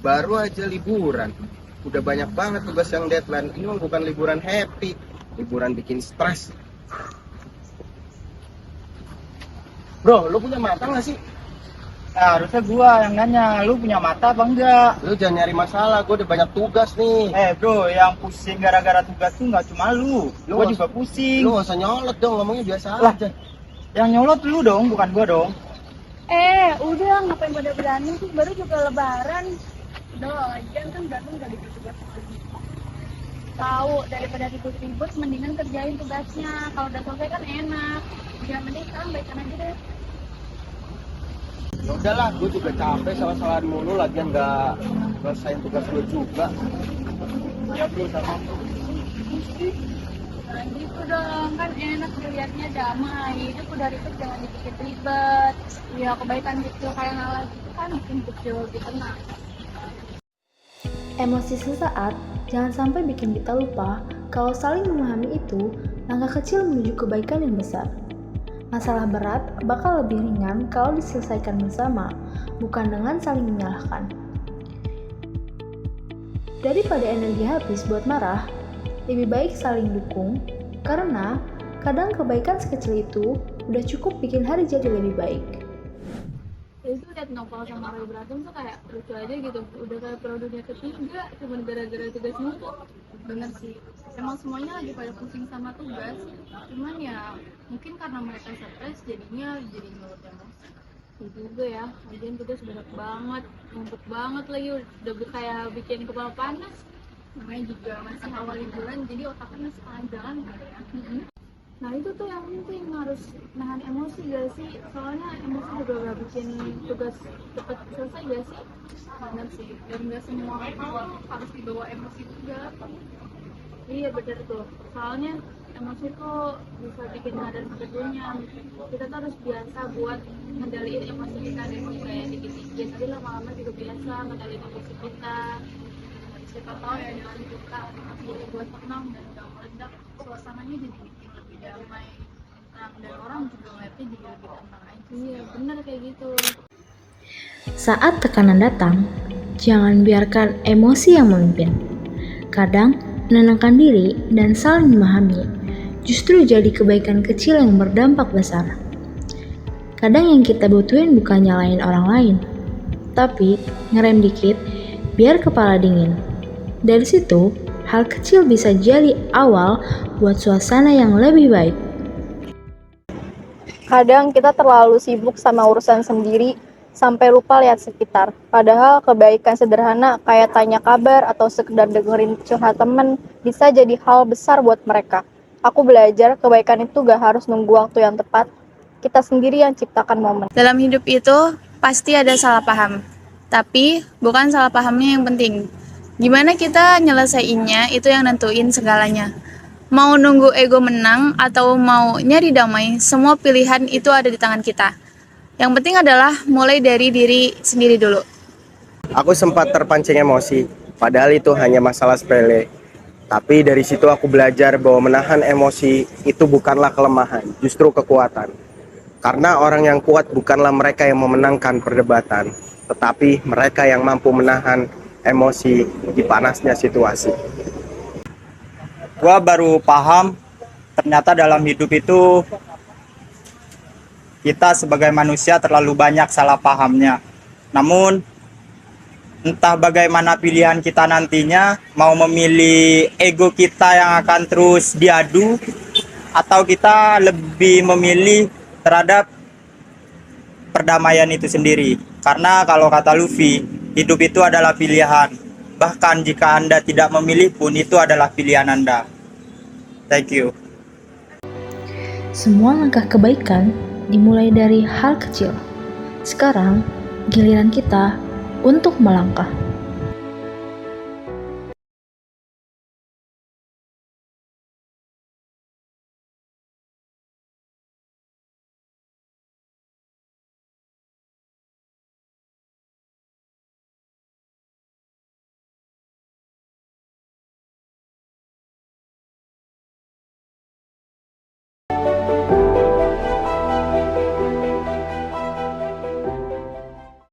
baru aja liburan. Udah banyak banget tugas yang deadline. Ini mah bukan liburan happy, liburan bikin stres. Bro, lu punya mata nggak sih? Harusnya gua yang nanya, lu punya mata apa enggak? Lu jangan nyari masalah, gue udah banyak tugas nih. Bro, yang pusing gara-gara tugas tuh nggak cuma lu, gua juga pusing. Lu gak usah nyolot dong, ngomongnya biasa Lah. aja. Yang nyolot lu dong, bukan gua dong. Udah ngapain pada berantem sih, baru juga lebaran. Udah lagian kan berantem gak tugas lagi. Tahu daripada ribut-ribut mendingan kerjain tugasnya. Kalau udah selesai kan enak. Jangan mending sekarang baikan aja deh. Ya udahlah, gue juga capek salah-salahan mulu, lagian gak selesaiin tugas gue juga. Ya bro, sama. Nah gitu dong, kan enak dilihatnya damai. Itu udah ribet jangan dibikin ribet. Ya kebaikan kecil kayak ngalah gitu kan bikin kecil dikenal. Emosi sesaat jangan sampai bikin kita lupa kalau saling memahami itu langkah kecil menuju kebaikan yang besar. Masalah berat bakal lebih ringan kalau diselesaikan bersama, bukan dengan saling menyalahkan. Daripada energi habis buat marah, lebih baik saling dukung, karena kadang kebaikan sekecil itu udah cukup bikin hari jadi lebih baik. Itu liat Novel sama Roy berantem tuh kayak lucu aja gitu, udah kayak produk ketiga cuma gara-gara tugas mulu. Bener sih, emang semuanya lagi pada pusing sama tugas, cuman ya mungkin karena mereka stres jadinya jadi nurut emosi. Itu juga ya, lagian tugas banyak banget, numpuk banget lagi, udah kayak bikin kepala panas. Namanya juga masih awal liburan, jadi otaknya masih panjang gitu ya. Nah itu tuh yang penting, harus nahan emosi gak sih? Soalnya emosi juga gak bikin tugas cepet selesai gak sih? Bener sih, dan gak semua harus dibawa emosi juga. Iya bener tuh, soalnya emosi tuh bisa bikin badan sebetulnya. Kita tuh harus biasa buat ngendaliin emosi kita, kayak dikit-dikit. Jadi lama-lama juga biasa ngendaliin emosi kita. Siapa tahu ya dengan buka jadi buat tenang dan gak meledak, suasananya jadi bikin lebih damai, tenang, dan orang juga ngeliatnya jadi lebih tenang aja. Iya bener kayak gitu. Saat tekanan datang, jangan biarkan emosi yang memimpin. Kadang, menenangkan diri dan saling memahami justru jadi kebaikan kecil yang berdampak besar. Kadang yang kita butuhin bukan nyalain orang lain, tapi ngerem dikit biar kepala dingin. Dari situ, hal kecil bisa jadi awal buat suasana yang lebih baik. Kadang kita terlalu sibuk sama urusan sendiri sampai lupa lihat sekitar. Padahal kebaikan sederhana kayak tanya kabar atau sekedar dengerin curhat temen bisa jadi hal besar buat mereka. Aku belajar kebaikan itu gak harus nunggu waktu yang tepat. Kita sendiri yang ciptakan momen. Dalam hidup itu pasti ada salah paham, tapi bukan salah pahamnya yang penting. Gimana kita nyelesainnya itu yang nentuin segalanya. Mau nunggu ego menang atau mau nyari damai, semua pilihan itu ada di tangan kita. Yang penting adalah mulai dari diri sendiri dulu. Aku sempat terpancing emosi, padahal itu hanya masalah sepele. Tapi dari situ aku belajar bahwa menahan emosi itu bukanlah kelemahan, justru kekuatan. Karena orang yang kuat bukanlah mereka yang memenangkan perdebatan, tetapi mereka yang mampu menahan emosi di panasnya situasi. Gua baru paham ternyata dalam hidup itu kita sebagai manusia terlalu banyak salah pahamnya. Namun entah bagaimana pilihan kita nantinya, mau memilih ego kita yang akan terus diadu atau kita lebih memilih terhadap perdamaian itu sendiri. Karena kalau kata Luffy, hidup itu adalah pilihan. Bahkan jika Anda tidak memilih pun itu adalah pilihan Anda. Thank you. Semua langkah kebaikan dimulai dari hal kecil. Sekarang, giliran kita untuk melangkah.